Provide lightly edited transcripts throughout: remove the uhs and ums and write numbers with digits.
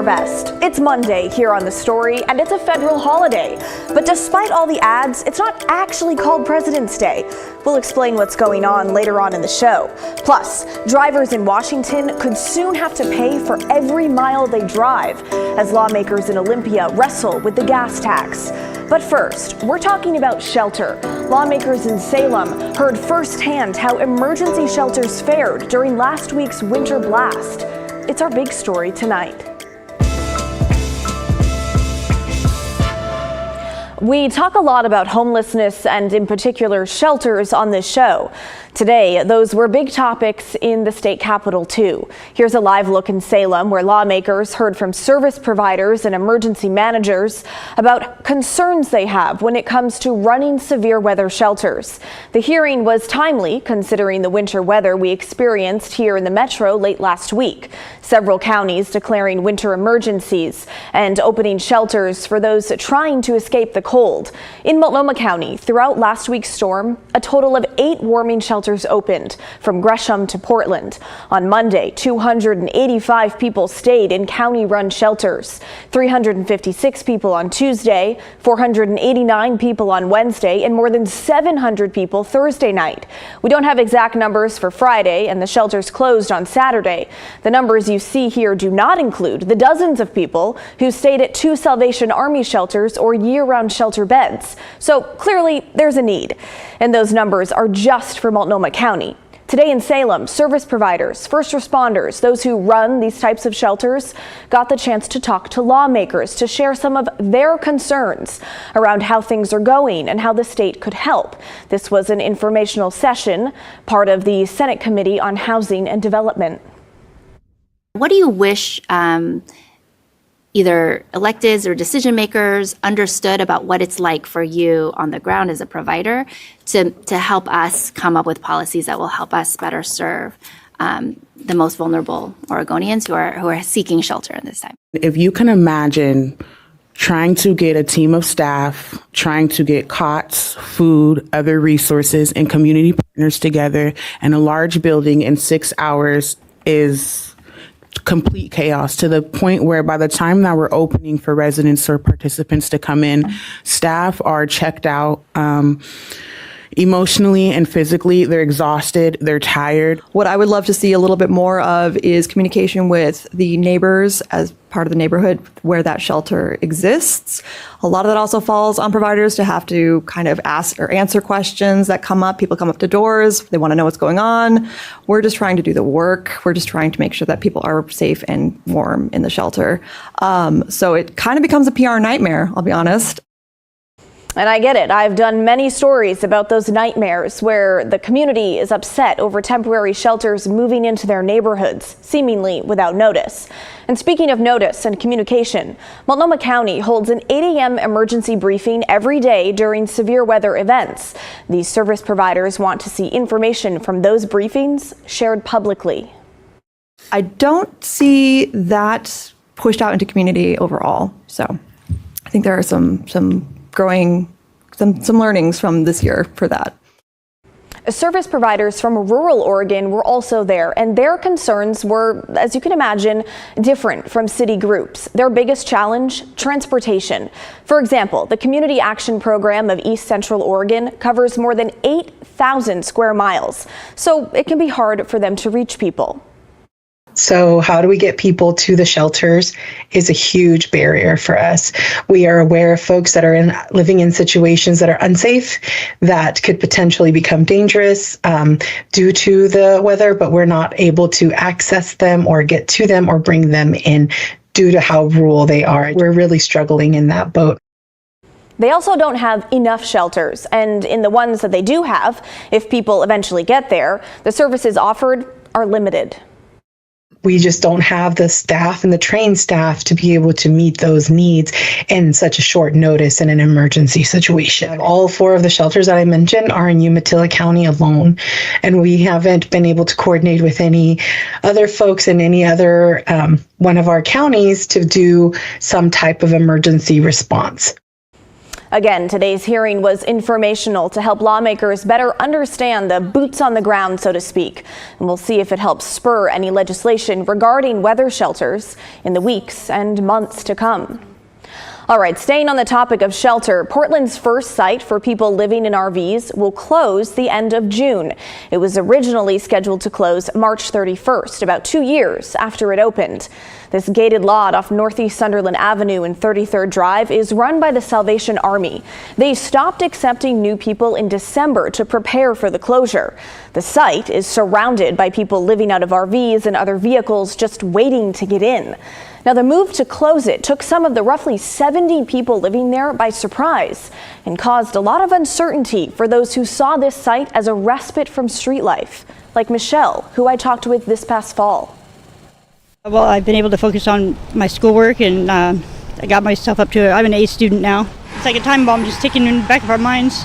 best. It's Monday here on The Story, and it's a federal holiday. But despite all the ads, it's not actually called President's Day. We'll explain what's going on later on in the show. Plus, drivers in Washington could soon have to pay for every mile they drive as lawmakers in Olympia wrestle with the gas tax. But first, we're talking about shelter. Lawmakers in Salem heard firsthand how emergency shelters fared during last week's winter blast. It's our big story tonight. We talk a lot about homelessness and in particular shelters on this show. Today, those were big topics in the state capitol too. Here's a live look in Salem where lawmakers heard from service providers and emergency managers about concerns they have when it comes to running severe weather shelters. The hearing was timely considering the winter weather we experienced here in the metro late last week. Several counties declaring winter emergencies and opening shelters for those trying to escape the cold. In Multnomah County, throughout last week's storm, a total of 8 warming shelters opened from Gresham to Portland. On Monday, 285 people stayed in county-run shelters. 356 people on Tuesday, 489 people on Wednesday, and more than 700 people Thursday night. We don't have exact numbers for Friday, and the shelters closed on Saturday. The numbers you see here do not include the dozens of people who stayed at 2 Salvation Army shelters or year-round shelter beds. So clearly there's a need, and those numbers are just for Multnomah County. Today in Salem, service providers, first responders, those who run these types of shelters, got the chance to talk to lawmakers to share some of their concerns around how things are going and how the state could help. This was an informational session, part of the Senate Committee on Housing and Development. What do you wish either electeds or decision makers understood about what it's like for you on the ground as a provider to help us come up with policies that will help us better serve the most vulnerable Oregonians who are seeking shelter at this time? If you can imagine trying to get a team of staff, trying to get cots, food, other resources, and community partners together in a large building in 6 hours is complete chaos, to the point where by the time that we're opening for residents or participants to come in, staff are checked out emotionally and physically. They're exhausted, they're tired. What I would love to see a little bit more of is communication with the neighbors as part of the neighborhood where that shelter exists. A lot of that also falls on providers to have to kind of ask or answer questions that come up. People come up to doors, they want to know what's going on. We're just trying to do the work. We're just trying to make sure that people are safe and warm in the shelter. So it kind of becomes a PR nightmare, I'll be honest. And I get it. I've done many stories about those nightmares where the community is upset over temporary shelters moving into their neighborhoods, seemingly without notice. And speaking of notice and communication, Multnomah County holds an 8 a.m. emergency briefing every day during severe weather events. These service providers want to see information from those briefings shared publicly. I don't see that pushed out into community overall. So I think there are some learnings from this year for that. Service providers from rural Oregon were also there, and their concerns were, as you can imagine, different from city groups. Their biggest challenge, transportation. For example, the Community Action Program of East Central Oregon covers more than 8,000 square miles, so it can be hard for them to reach people. So how do we get people to the shelters is a huge barrier for us. We are aware of folks that are living in situations that are unsafe, that could potentially become dangerous due to the weather, but we're not able to access them or get to them or bring them in due to how rural they are. We're really struggling in that boat. They also don't have enough shelters, and in the ones that they do have, if people eventually get there, the services offered are limited. We just don't have the staff and the trained staff to be able to meet those needs in such a short notice in an emergency situation. All 4 of the shelters that I mentioned are in Umatilla County alone, and we haven't been able to coordinate with any other folks in any other one of our counties to do some type of emergency response. Again, today's hearing was informational to help lawmakers better understand the boots on the ground, so to speak. And we'll see if it helps spur any legislation regarding weather shelters in the weeks and months to come. All right, staying on the topic of shelter, Portland's first site for people living in RVs will close the end of June. It was originally scheduled to close March 31st, about 2 years after it opened. This gated lot off Northeast Sunderland Avenue and 33rd Drive is run by the Salvation Army. They stopped accepting new people in December to prepare for the closure. The site is surrounded by people living out of RVs and other vehicles just waiting to get in. Now, the move to close it took some of the roughly 70 people living there by surprise and caused a lot of uncertainty for those who saw this site as a respite from street life, like Michelle, who I talked with this past fall. Well, I've been able to focus on my schoolwork, and I got myself up to it. I'm an A student now. It's like a time bomb just ticking in the back of our minds.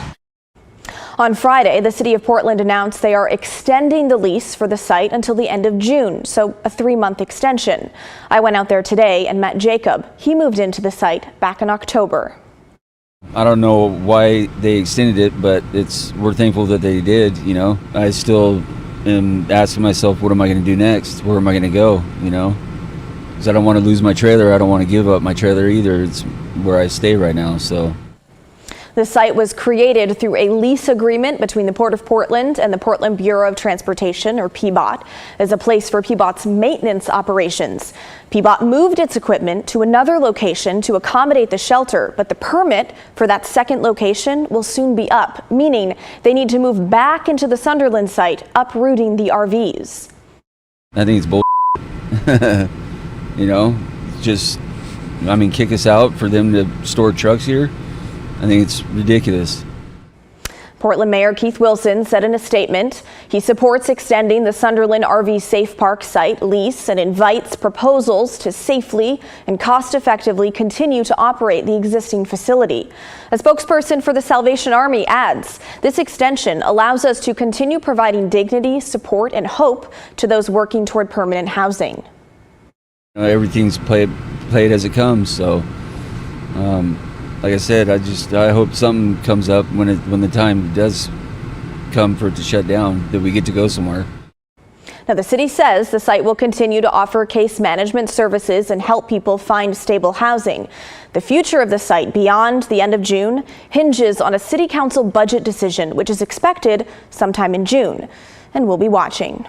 On Friday, the city of Portland announced they are extending the lease for the site until the end of June, so a 3-month extension. I went out there today and met Jacob. He moved into the site back in October. I don't know why they extended it, but we're thankful that they did. You know, I still am asking myself, what am I going to do next? Where am I going to go? You know, because I don't want to lose my trailer. I don't want to give up my trailer either. It's where I stay right now. So. The site was created through a lease agreement between the Port of Portland and the Portland Bureau of Transportation, or PBOT, as a place for PBOT's maintenance operations. PBOT moved its equipment to another location to accommodate the shelter, but the permit for that second location will soon be up, meaning they need to move back into the Sunderland site, uprooting the RVs. I think it's bull. You know, kick us out for them to store trucks here. I think it's ridiculous. Portland Mayor Keith Wilson said in a statement he supports extending the Sunderland RV Safe Park site lease and invites proposals to safely and cost-effectively continue to operate the existing facility. A spokesperson for the Salvation Army adds, this extension allows us to continue providing dignity, support, and hope to those working toward permanent housing. Everything's played as it comes, so like I said, I hope something comes up when the time does come for it to shut down, that we get to go somewhere. Now, the city says the site will continue to offer case management services and help people find stable housing. The future of the site beyond the end of June hinges on a city council budget decision, which is expected sometime in June, and we'll be watching.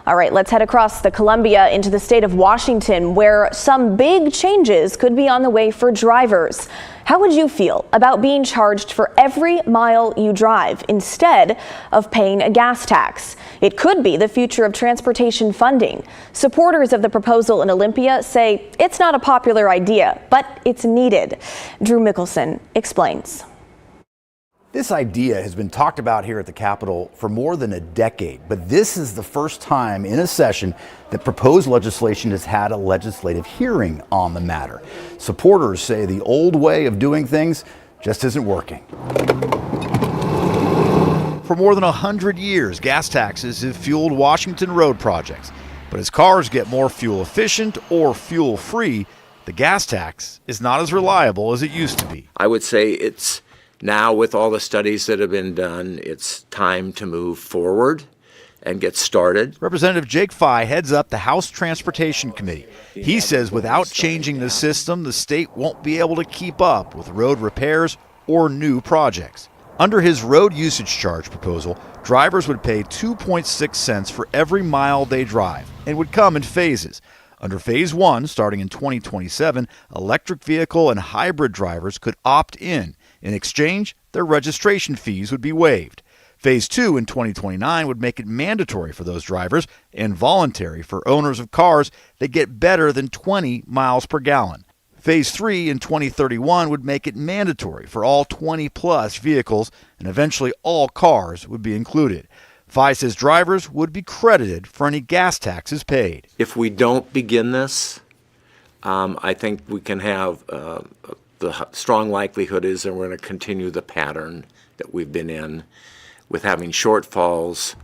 All right, let's head across the Columbia into the state of Washington, where some big changes could be on the way for drivers. How would you feel about being charged for every mile you drive instead of paying a gas tax? It could be the future of transportation funding. Supporters of the proposal in Olympia say it's not a popular idea, but it's needed. Drew Mickelson explains. This idea has been talked about here at the Capitol for more than a decade, but this is the first time in a session that proposed legislation has had a legislative hearing on the matter. Supporters say the old way of doing things just isn't working. For more than 100 years, gas taxes have fueled Washington road projects. But as cars get more fuel efficient or fuel free, the gas tax is not as reliable as it used to be. I would say it's now, with all the studies that have been done, it's time to move forward and get started. Representative Jake Fye heads up the House Transportation Committee. He says without changing the system, the state won't be able to keep up with road repairs or new projects. Under his road usage charge proposal, drivers would pay 2.6 cents for every mile they drive and would come in phases. Under Phase 1, starting in 2027, electric vehicle and hybrid drivers could opt in. In exchange, their registration fees would be waived. Phase 2 in 2029 would make it mandatory for those drivers and voluntary for owners of cars that get better than 20 miles per gallon. Phase 3 in 2031 would make it mandatory for all 20-plus vehicles, and eventually all cars would be included. Fye says drivers would be credited for any gas taxes paid. If we don't begin this, I think we can have the strong likelihood is that we're going to continue the pattern that we've been in with having shortfalls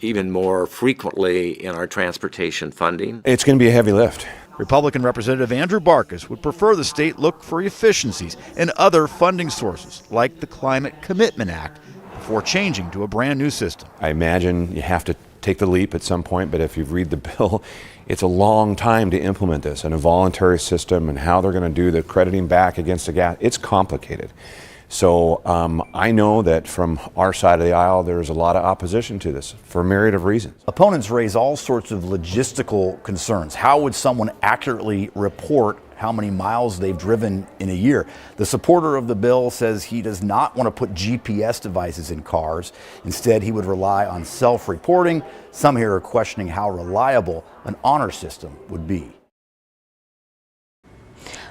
even more frequently in our transportation funding. It's going to be a heavy lift. Republican Representative Andrew Barkas would prefer the state look for efficiencies and other funding sources, like the Climate Commitment Act, before changing to a brand new system. I imagine you have to take the leap at some point, but if you read the bill, it's a long time to implement this and a voluntary system and how they're going to do the crediting back against the gas. It's complicated. So I know that from our side of the aisle, there's a lot of opposition to this for a myriad of reasons. Opponents raise all sorts of logistical concerns. How would someone accurately report how many miles they've driven in a year? The supporter of the bill says he does not want to put GPS devices in cars. Instead, he would rely on self-reporting. Some here are questioning how reliable an honor system would be.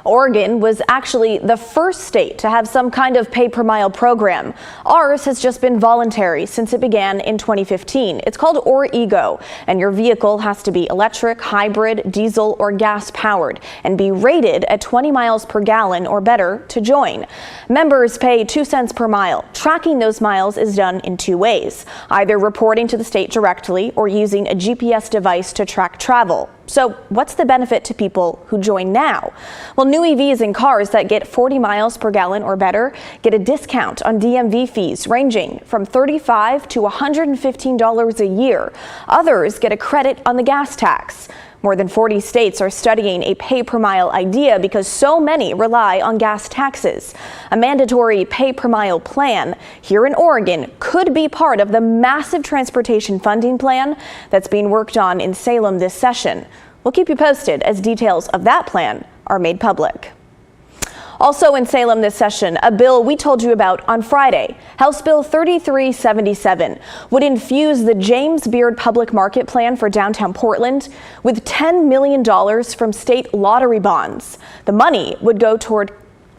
Oregon was actually the first state to have some kind of pay-per-mile program. Ours has just been voluntary since it began in 2015. It's called OREGO, and your vehicle has to be electric, hybrid, diesel, or gas-powered and be rated at 20 miles per gallon or better to join. Members pay 2 cents per mile. Tracking those miles is done in 2 ways, either reporting to the state directly or using a GPS device to track travel. So what's the benefit to people who join now? Well, new EVs and cars that get 40 miles per gallon or better get a discount on DMV fees ranging from $35 to $115 a year. Others get a credit on the gas tax. More than 40 states are studying a pay-per-mile idea because so many rely on gas taxes. A mandatory pay-per-mile plan here in Oregon could be part of the massive transportation funding plan that's being worked on in Salem this session. We'll keep you posted as details of that plan are made public. Also in Salem this session, a bill we told you about on Friday, House Bill 3377, would infuse the James Beard Public Market Plan for downtown Portland with $10 million from state lottery bonds. The money would go toward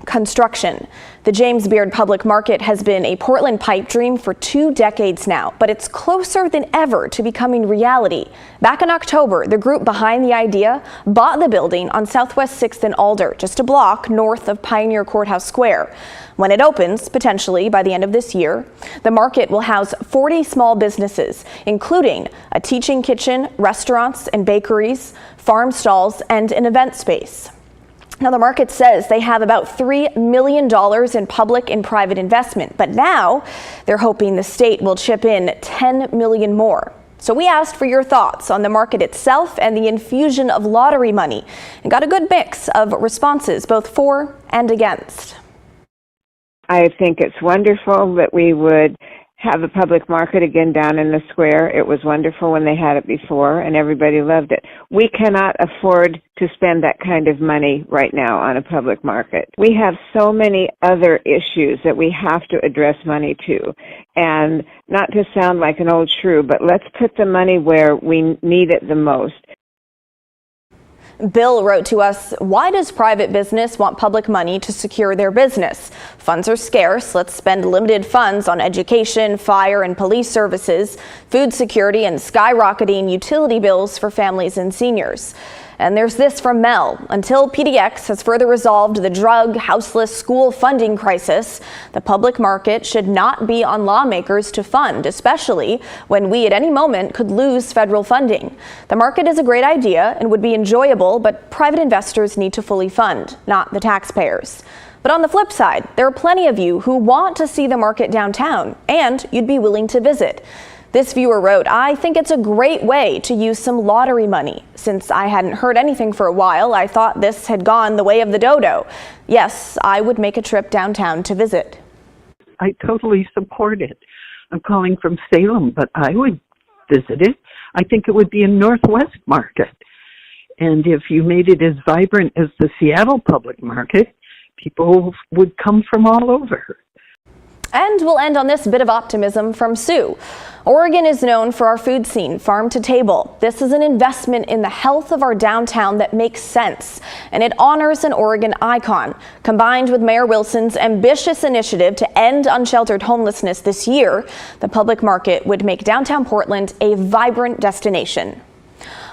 construction. The James Beard Public Market has been a Portland pipe dream for 2 decades now, but it's closer than ever to becoming reality. Back in October, the group behind the idea bought the building on Southwest 6th and Alder, just a block north of Pioneer Courthouse Square. When it opens, potentially by the end of this year, the market will house 40 small businesses, including a teaching kitchen, restaurants and bakeries, farm stalls, and an event space. Now, the market says they have about $3 million in public and private investment, but now they're hoping the state will chip in $10 million more. So we asked for your thoughts on the market itself and the infusion of lottery money and got a good mix of responses, both for and against. I think it's wonderful that we would have a public market again down in the square. It was wonderful when they had it before, and everybody loved it. We cannot afford to spend that kind of money right now on a public market. We have so many other issues that we have to address money to. And not to sound like an old shrew, but let's put the money where we need it the most. Bill wrote to us, why does private business want public money to secure their business? Funds are scarce. Let's spend limited funds on education, fire and police services, food security, and skyrocketing utility bills for families and seniors. And there's this from Mel. Until PDX has further resolved the drug, houseless school funding crisis, the public market should not be on lawmakers to fund, especially when we at any moment could lose federal funding. The market is a great idea and would be enjoyable, but private investors need to fully fund, not the taxpayers. But on the flip side, there are plenty of you who want to see the market downtown, and you'd be willing to visit. This viewer wrote, I think it's a great way to use some lottery money. Since I hadn't heard anything for a while, I thought this had gone the way of the dodo. Yes, I would make a trip downtown to visit. I totally support it. I'm calling from Salem, but I would visit it. I think it would be a Northwest market. And if you made it as vibrant as the Seattle public market, people would come from all over. And we'll end on this bit of optimism from Sue. Oregon is known for our food scene, farm to table. This is an investment in the health of our downtown that makes sense, and it honors an Oregon icon. Combined with Mayor Wilson's ambitious initiative to end unsheltered homelessness this year, the public market would make downtown Portland a vibrant destination.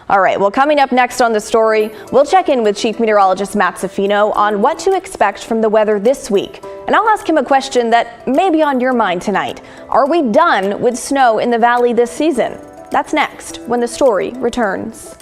All right, well, coming up next on The Story, we'll check in with Chief Meteorologist Matt Safino on what to expect from the weather this week. And I'll ask him a question that may be on your mind tonight. Are we done with snow in the valley this season? That's next when The Story returns.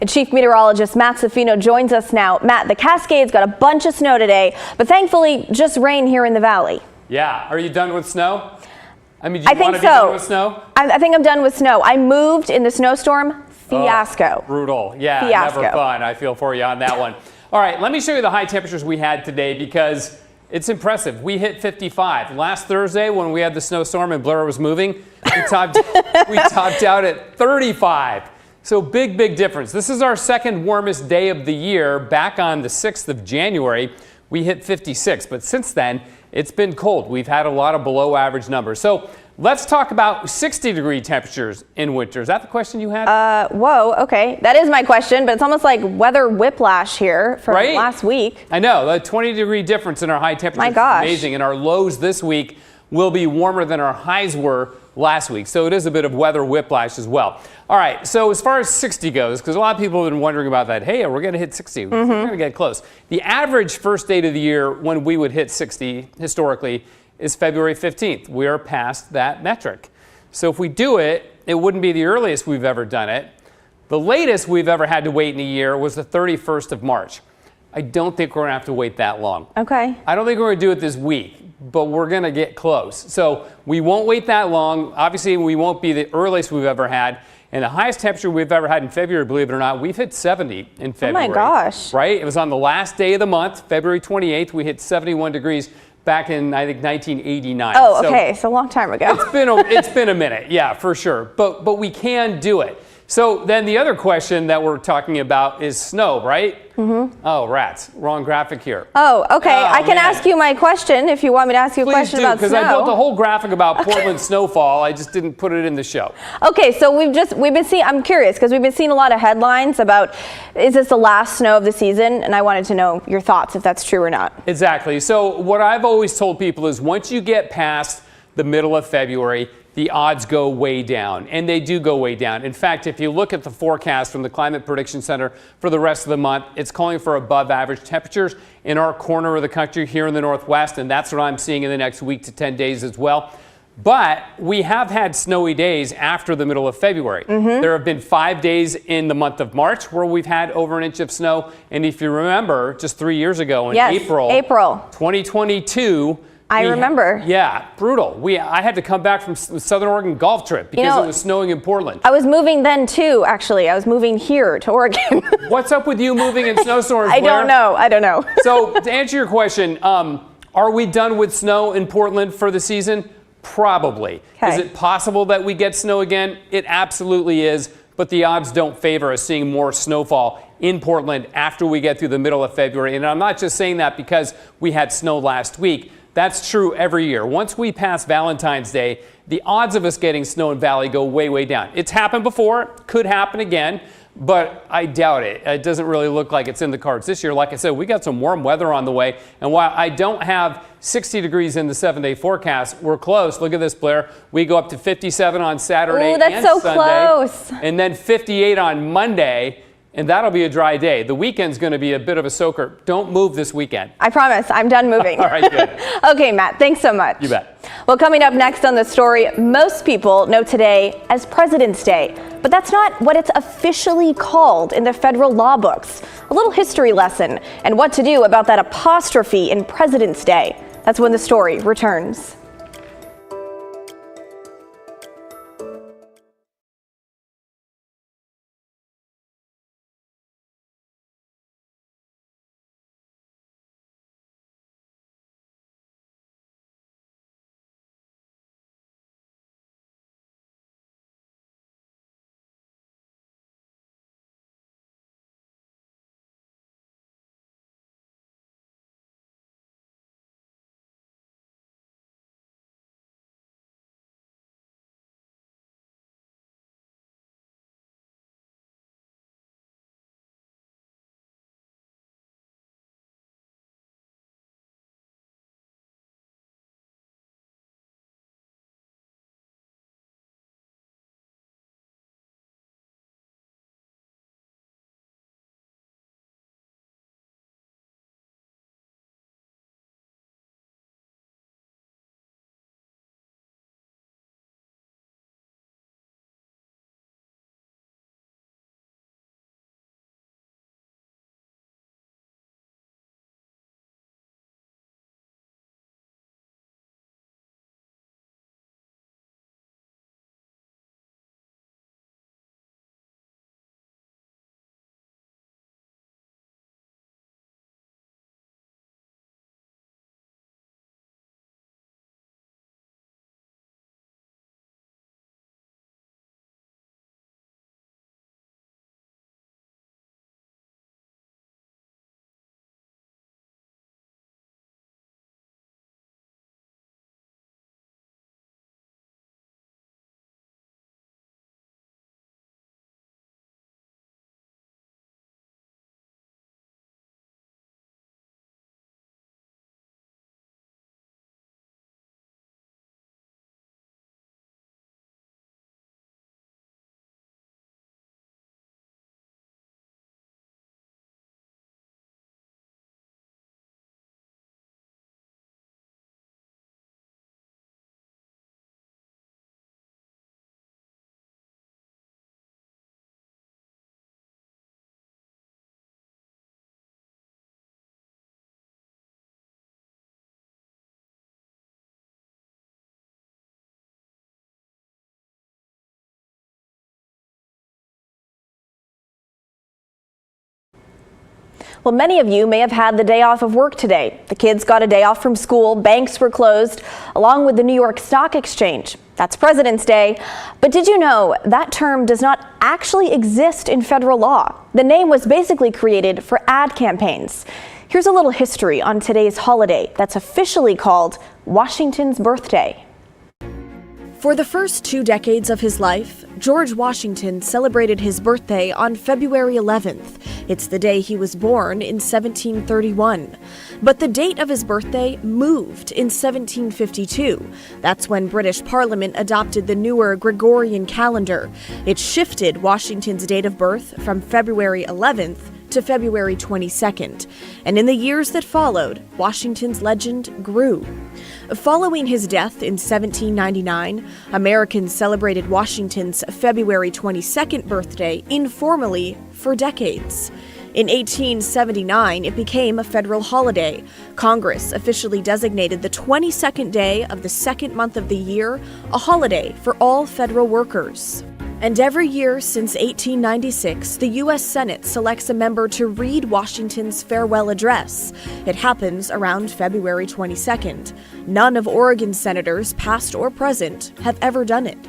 And Chief Meteorologist Matt Safino joins us now. Matt, the Cascades got a bunch of snow today, but thankfully just rain here in the valley. Yeah. Are you done with snow? I mean, do I you think want to be so. done with snow? I think I'm done with snow. I moved in the snowstorm. Fiasco. Oh, brutal. Yeah, Fiasco. Never fun. I feel for you on that one. All right, let me show you the high temperatures we had today because it's impressive. We hit 55. Last Thursday when we had the snowstorm and Blair was moving, we topped out at 35. So big difference. This is our second warmest day of the year. Back on the 6th of January, we hit 56. But since then, it's been cold. We've had a lot of below average numbers. So let's talk about 60-degree temperatures in winter. Is that the question you had? Whoa, okay. That is my question, but it's almost like weather whiplash here from Right? last week. I know, the 20-degree difference in our high temperatures My gosh. is amazing, and our lows this week will be warmer than our highs were last week. So it is a bit of weather whiplash as well. All right, so as far as 60 goes, because a lot of people have been wondering about that, hey, we're going to hit 60. We're going to get close. The average first date of the year when we would hit 60 historically is February 15th. We are past that metric. So if we do it, it wouldn't be the earliest we've ever done it. The latest we've ever had to wait in a year was the 31st of March. I don't think we're going to have to wait that long. Okay. I don't think we're going to do it this week, but we're going to get close. So we won't wait that long. Obviously, we won't be the earliest we've ever had. And the highest temperature we've ever had in February, believe it or not, we've hit 70 in February. Oh my gosh. Right? It was on the last day of the month, February 28th. We hit 71 degrees back in, I think, 1989. Oh, okay. So a long time ago. It's been a minute, yeah, for sure. But we can do it. So then the other question that we're talking about is snow, right? Mm-hmm. Oh, rats. Wrong graphic here. Oh, okay. Oh, I can man. ask you my question if you want me to ask you a Please question do, about snow. because I built a whole graphic about Portland snowfall. I just didn't put it in the show. Okay, so we've been seeing, I'm curious because we've been seeing a lot of headlines about, is this the last snow of the season? And I wanted to know your thoughts if that's true or not. Exactly. So what I've always told people is once you get past the middle of February, the odds go way down, and they do go way down. In fact, if you look at the forecast from the Climate Prediction Center for the rest of the month, it's calling for above average temperatures in our corner of the country here in the Northwest, and that's what I'm seeing in the next week to 10 days as well. But we have had snowy days after the middle of February. Mm-hmm. There have been 5 days in the month of March where we've had over an inch of snow, and if you remember, just 3 years ago in April 2022, I remember. Yeah, brutal. I had to come back from the Southern Oregon golf trip because it was snowing in Portland. I was moving then too, actually. I was moving here to Oregon. What's up with you moving in snowstorms, I Blair? don't know. So to answer your question, are we done with snow in Portland for the season? Probably. Okay. Is it possible that we get snow again? It absolutely is, but the odds don't favor us seeing more snowfall in Portland after we get through the middle of February. And I'm not just saying that because we had snow last week. That's true every year. Once we pass Valentine's Day, the odds of us getting snow in Valley go way down. It's happened before, could happen again, but I doubt it. It doesn't really look like it's in the cards this year. Like I said, we got some warm weather on the way, and while I don't have 60 degrees in the 7-day forecast, we're close. Look at this, Blair. We go up to 57 on Saturday Ooh, that's and so Sunday, close. and then 58 on Monday. And that'll be a dry day. The weekend's going to be a bit of a soaker. Don't move this weekend. I promise, I'm done moving. All right, good. Okay, Matt, thanks so much. You bet. Well, coming up next on the story, most people know today as President's Day, but that's not what it's officially called in the federal law books. A little history lesson and what to do about that apostrophe in President's Day. That's when the story returns. Well, many of you may have had the day off of work today. The kids got a day off from school, banks were closed, along with the New York Stock Exchange. That's President's Day. But did you know that term does not actually exist in federal law? The name was basically created for ad campaigns. Here's a little history on today's holiday that's officially called Washington's birthday. For the first 2 decades of his life, George Washington celebrated his birthday on February 11th. It's the day he was born in 1731. But the date of his birthday moved in 1752. That's when British Parliament adopted the newer Gregorian calendar. It shifted Washington's date of birth from February 11th to February 22nd. And in the years that followed, Washington's legend grew. Following his death in 1799, Americans celebrated Washington's February 22nd birthday informally for decades. In 1879, it became a federal holiday. Congress officially designated the 22nd day of the second month of the year a holiday for all federal workers. And every year since 1896, the U.S. Senate selects a member to read Washington's farewell address. It happens around February 22nd. None of Oregon's senators, past or present, have ever done it.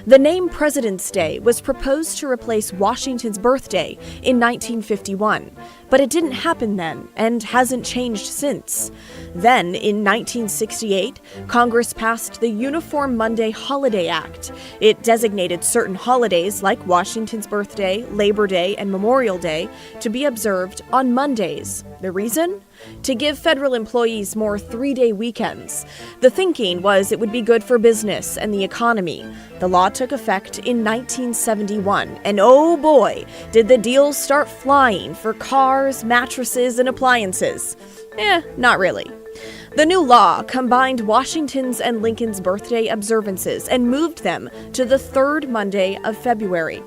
The name President's Day was proposed to replace Washington's birthday in 1951, but it didn't happen then and hasn't changed since. Then, in 1968, Congress passed the Uniform Monday Holiday Act. It designated certain holidays like Washington's birthday, Labor Day, and Memorial Day to be observed on Mondays. The reason? To give federal employees more 3-day weekends. The thinking was it would be good for business and the economy. The law took effect in 1971, and oh boy, did the deals start flying for cars, mattresses, and appliances. Not really. The new law combined Washington's and Lincoln's birthday observances and moved them to the third Monday of February.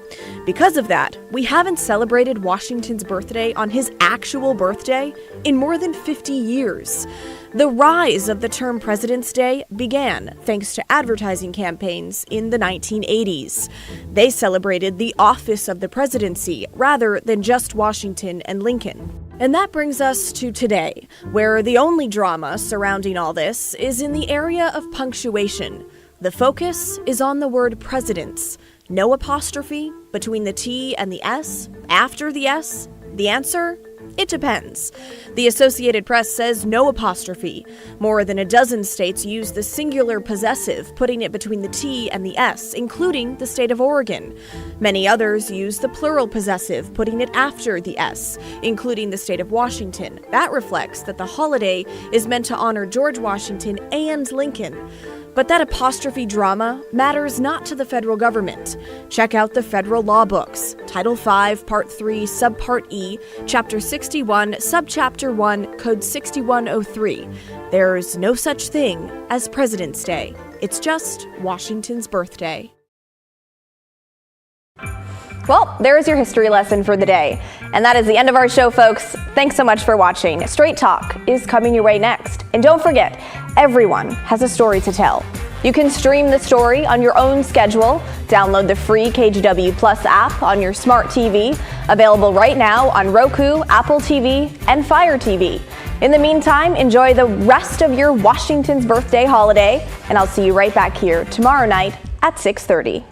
Because of that, we haven't celebrated Washington's birthday on his actual birthday in more than 50 years. The rise of the term President's Day began thanks to advertising campaigns in the 1980s. They celebrated the office of the presidency rather than just Washington and Lincoln. And that brings us to today, where the only drama surrounding all this is in the area of punctuation. The focus is on the word presidents. No apostrophe between the T and the S, after the S. The answer? It depends. The Associated Press says no apostrophe. More than a dozen states use the singular possessive, putting it between the T and the S, including the state of Oregon. Many others use the plural possessive, putting it after the S, including the state of Washington. That reflects that the holiday is meant to honor George Washington and Lincoln. But that apostrophe drama matters not to the federal government. Check out the federal law books, Title V, Part 3, Subpart E, Chapter 61, Subchapter 1, Code 6103. There's no such thing as President's Day. It's just Washington's birthday. Well, there's your history lesson for the day. And that is the end of our show, folks. Thanks so much for watching. Straight Talk is coming your way next. And don't forget, everyone has a story to tell. You can stream the story on your own schedule. Download the free KGW Plus app on your smart TV. Available right now on Roku, Apple TV, and Fire TV. In the meantime, enjoy the rest of your Washington's birthday holiday. And I'll see you right back here tomorrow night at 6:30.